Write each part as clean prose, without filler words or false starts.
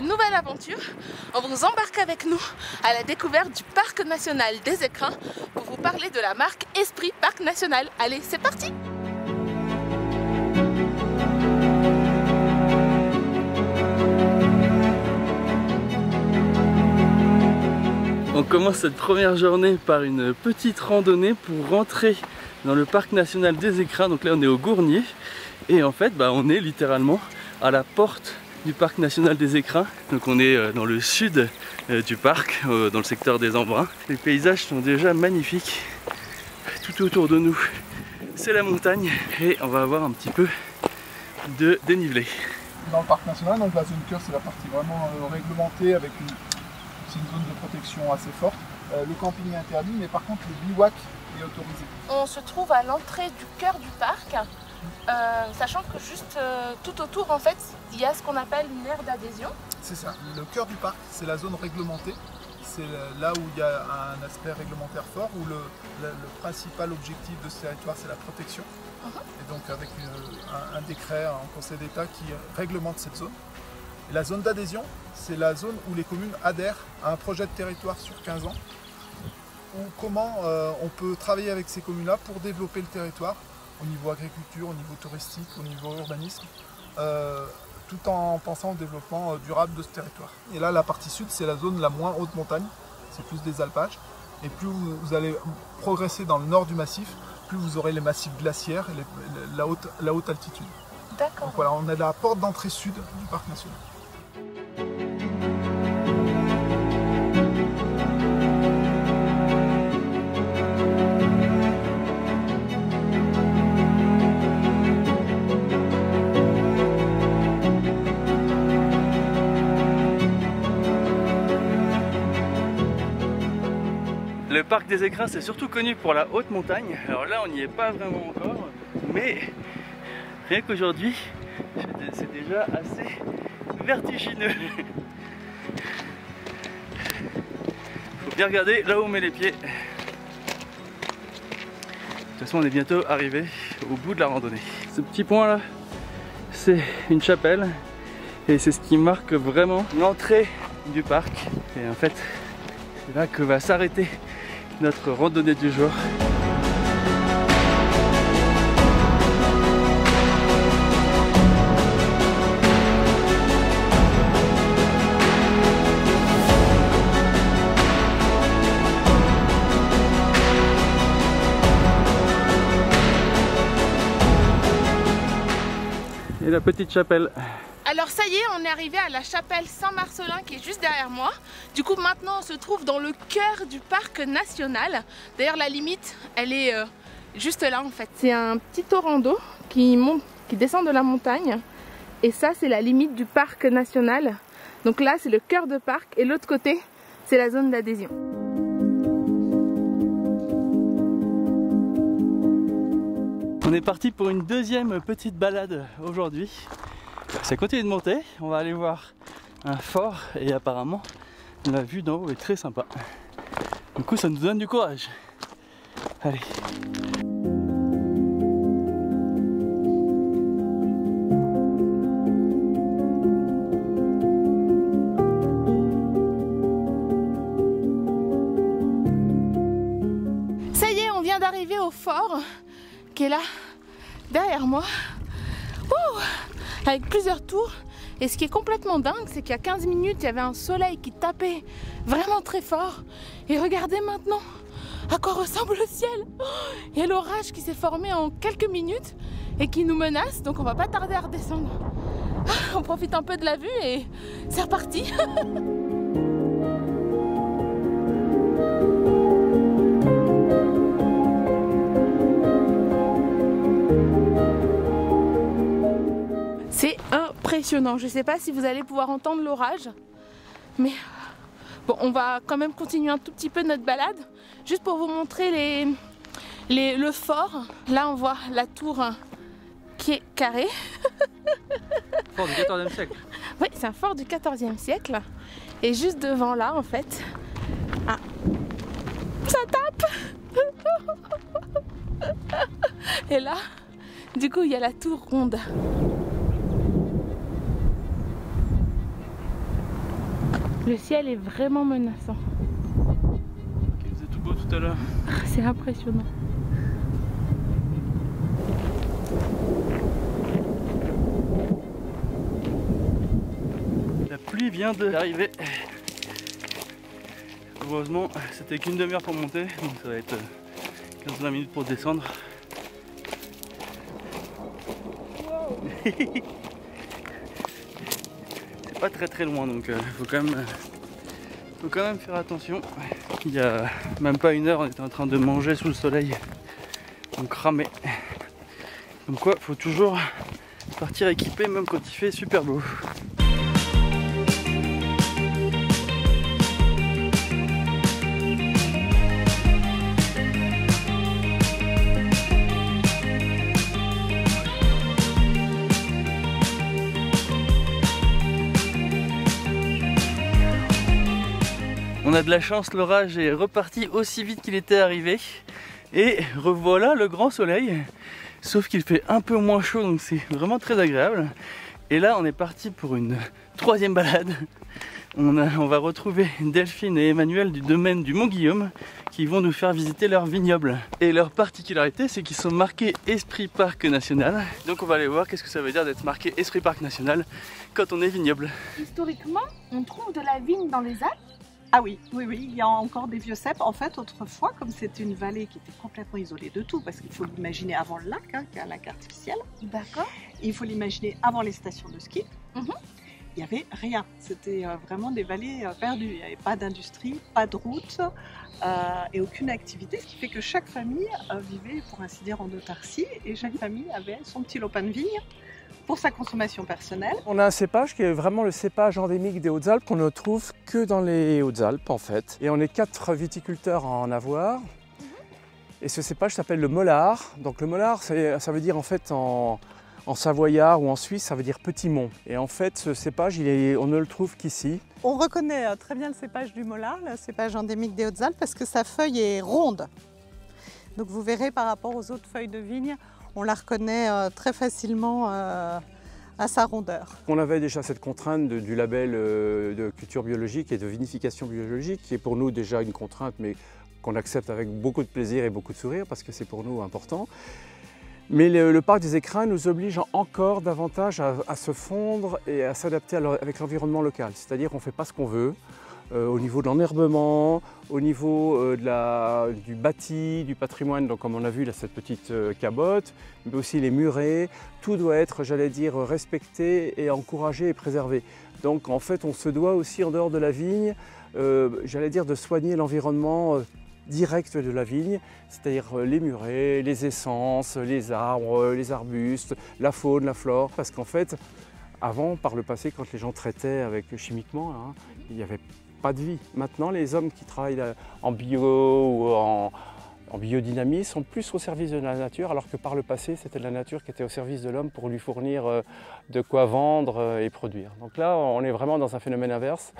une nouvelle aventure. On vous embarque avec nous à la découverte du Parc National des Écrins pour vous parler de la marque Esprit Parc National. Allez, c'est parti! On commence cette première journée par une petite randonnée pour rentrer dans le Parc National des Écrins. Donc là on est au Gournier et en fait on est littéralement à la porte du Parc National des Écrins. Donc on est dans le sud du parc, dans le secteur des Embruns. Les paysages sont déjà magnifiques. Tout autour de nous c'est la montagne et on va avoir un petit peu de dénivelé. Dans le Parc National, donc la zone cœur c'est la partie vraiment réglementée avec une zone de protection assez forte. Le camping est interdit, mais par contre le bivouac est autorisé. On se trouve à l'entrée du cœur du parc, sachant que juste tout autour en fait il y a ce qu'on appelle une aire d'adhésion. C'est ça, le cœur du parc c'est la zone réglementée, c'est là où il y a un aspect réglementaire fort, où le principal objectif de ce territoire c'est la protection. Et donc avec un décret en Conseil d'État qui réglemente cette zone. Et la zone d'adhésion, c'est la zone où les communes adhèrent à un projet de territoire sur 15 ans, ou comment on peut travailler avec ces communes-là pour développer le territoire au niveau agriculture, au niveau touristique, au niveau urbanisme, tout en pensant au développement durable de ce territoire. Et là, la partie sud, c'est la zone la moins haute montagne, c'est plus des alpages, et plus vous allez progresser dans le nord du massif, plus vous aurez les massifs glaciaires et la haute altitude. D'accord. Donc voilà, on est à la porte d'entrée sud du Parc National. Le parc des Écrins c'est surtout connu pour la haute montagne. Alors là on n'y est pas vraiment encore, mais rien qu'aujourd'hui c'est déjà assez vertigineux. Faut bien regarder là où on met les pieds. De toute façon on est bientôt arrivé au bout de la randonnée. Ce petit point là c'est une chapelle et c'est ce qui marque vraiment l'entrée du parc. Et en fait c'est là que va s'arrêter notre randonnée du jour. Et la petite chapelle. Alors ça y est, on est arrivé à la chapelle Saint-Marcellin qui est juste derrière moi. Du coup maintenant on se trouve dans le cœur du parc national. D'ailleurs la limite elle est juste là en fait. C'est un petit torrent d'eau qui descend de la montagne. Et ça c'est la limite du parc national. Donc là c'est le cœur de parc et l'autre côté c'est la zone d'adhésion. On est parti pour une deuxième petite balade aujourd'hui. Ça continue de monter, on va aller voir un fort et apparemment la vue d'en haut est très sympa. Du coup ça nous donne du courage. Allez. Ça y est, on vient d'arriver au fort qui est là derrière moi. Ouh, avec plusieurs tours. Et ce qui est complètement dingue, c'est qu'il y a 15 minutes, il y avait un soleil qui tapait vraiment très fort. Et regardez maintenant à quoi ressemble le ciel. Il y a l'orage qui s'est formé en quelques minutes et qui nous menace, donc on va pas tarder à redescendre. On profite un peu de la vue et c'est reparti. C'est impressionnant. Je ne sais pas si vous allez pouvoir entendre l'orage, mais bon, on va quand même continuer un tout petit peu notre balade, juste pour vous montrer le fort. Là, on voit la tour qui est carrée. Fort du 14e siècle. Oui, c'est un fort du 14e siècle. Et juste devant là, en fait, ça tape. Et là, du coup, il y a la tour ronde. Le ciel est vraiment menaçant. Il faisait tout beau tout à l'heure. C'est impressionnant. La pluie vient d'arriver. Heureusement, c'était qu'une demi-heure pour monter, donc ça va être 15-20 minutes pour descendre. C'est pas très loin, donc faut quand même faire attention. Il y a même pas une heure, on était en train de manger sous le soleil, donc cramé. Donc quoi, faut toujours partir équipé même quand il fait super beau. On a de la chance, l'orage est reparti aussi vite qu'il était arrivé. Et revoilà le grand soleil. Sauf qu'il fait un peu moins chaud, donc c'est vraiment très agréable. Et là, on est parti pour une troisième balade. On va retrouver Delphine et Emmanuel du domaine du Mont-Guillaume qui vont nous faire visiter leur vignoble. Et leur particularité, c'est qu'ils sont marqués Esprit Parc National. Donc on va aller voir qu'est-ce que ça veut dire d'être marqué Esprit Parc National quand on est vignoble. Historiquement, on trouve de la vigne dans les Alpes. Ah oui, il y a encore des vieux cèpes. En fait, autrefois, comme c'était une vallée qui était complètement isolée de tout, parce qu'il faut l'imaginer avant le lac, qui est un lac artificiel. D'accord. Il faut l'imaginer avant les stations de ski. Il n'y avait rien. C'était vraiment des vallées perdues. Il n'y avait pas d'industrie, pas de route et aucune activité. Ce qui fait que chaque famille vivait, pour ainsi dire, en autarcie. Et chaque famille avait son petit lopin de vigne pour sa consommation personnelle. On a un cépage qui est vraiment le cépage endémique des Hautes-Alpes qu'on ne trouve que dans les Hautes-Alpes en fait. Et on est 4 viticulteurs à en avoir. Et ce cépage s'appelle le Mollard. Donc le Mollard, ça veut dire en fait en savoyard ou en suisse, ça veut dire petit mont. Et en fait ce cépage, on ne le trouve qu'ici. On reconnaît très bien le cépage du Mollard, le cépage endémique des Hautes-Alpes, parce que sa feuille est ronde. Donc vous verrez par rapport aux autres feuilles de vigne, on la reconnaît très facilement à sa rondeur. On avait déjà cette contrainte du label de culture biologique et de vinification biologique, qui est pour nous déjà une contrainte, mais qu'on accepte avec beaucoup de plaisir et beaucoup de sourire, parce que c'est pour nous important. Mais le parc des Écrins nous oblige encore davantage à se fondre et à s'adapter avec l'environnement local. C'est-à-dire qu'on ne fait pas ce qu'on veut. Au niveau de l'enherbement, au niveau du bâti, du patrimoine, donc comme on a vu là, cette petite cabotte, mais aussi les murets, tout doit être, j'allais dire, respecté et encouragé et préservé. Donc en fait, on se doit aussi en dehors de la vigne, j'allais dire, de soigner l'environnement direct de la vigne, c'est-à-dire les murets, les essences, les arbres, les arbustes, la faune, la flore, parce qu'en fait, avant, par le passé, quand les gens traitaient chimiquement, hein, il n'y avait pas de vie. Maintenant, les hommes qui travaillent en bio ou en biodynamie sont plus au service de la nature, alors que par le passé, c'était la nature qui était au service de l'homme pour lui fournir de quoi vendre et produire. Donc là, on est vraiment dans un phénomène inverse.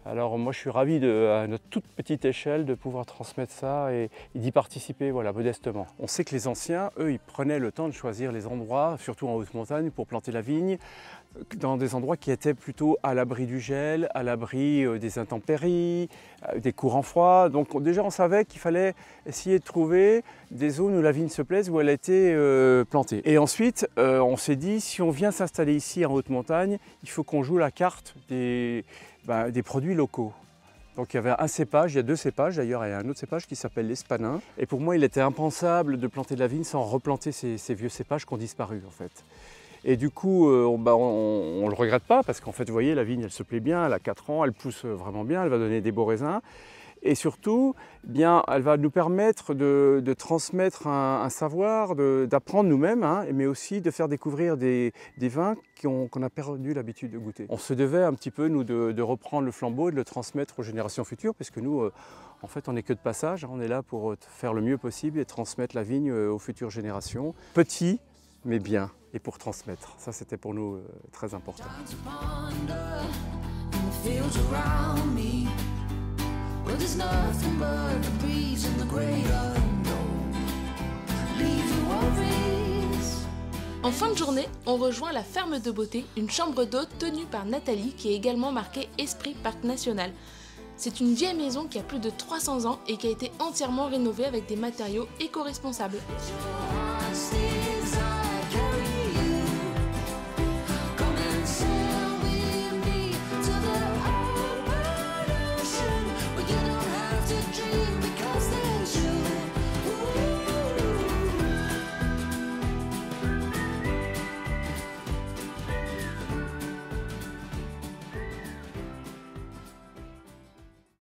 Alors moi, je suis ravi, à notre toute petite échelle, de pouvoir transmettre ça et d'y participer, voilà, modestement. On sait que les anciens, eux, ils prenaient le temps de choisir les endroits, surtout en haute montagne, pour planter la vigne, dans des endroits qui étaient plutôt à l'abri du gel, à l'abri des intempéries, des courants froids. Donc déjà, on savait qu'il fallait essayer de trouver des zones où la vigne se plaise, où elle a été plantée. Et ensuite, on s'est dit, si on vient s'installer ici en haute montagne, il faut qu'on joue la carte des produits locaux. Donc il y avait un cépage, il y a 2 cépages d'ailleurs, et un autre cépage qui s'appelle l'espanin. Et pour moi, il était impensable de planter de la vigne sans replanter ces vieux cépages qui ont disparu en fait. Et du coup, on ne le regrette pas parce qu'en fait, vous voyez, la vigne, elle se plaît bien, elle a 4 ans, elle pousse vraiment bien, elle va donner des beaux raisins. Et surtout, bien, elle va nous permettre de transmettre un savoir, d'apprendre nous-mêmes, hein, mais aussi de faire découvrir des vins qu'on a perdu l'habitude de goûter. On se devait un petit peu, nous, de reprendre le flambeau et de le transmettre aux générations futures, parce que nous, en fait, on n'est que de passage, hein, on est là pour faire le mieux possible et transmettre la vigne aux futures générations. Petit, mais bien, et pour transmettre. Ça, c'était pour nous très important. Well, there's nothing but the breeze and the great unknown. Leave your worries En fin de journée, on rejoint la ferme de beauté, une chambre d'hôte tenue par Nathalie qui est également marquée Esprit Parc National. C'est une vieille maison qui a plus de 300 ans et qui a été entièrement rénovée avec des matériaux éco-responsables.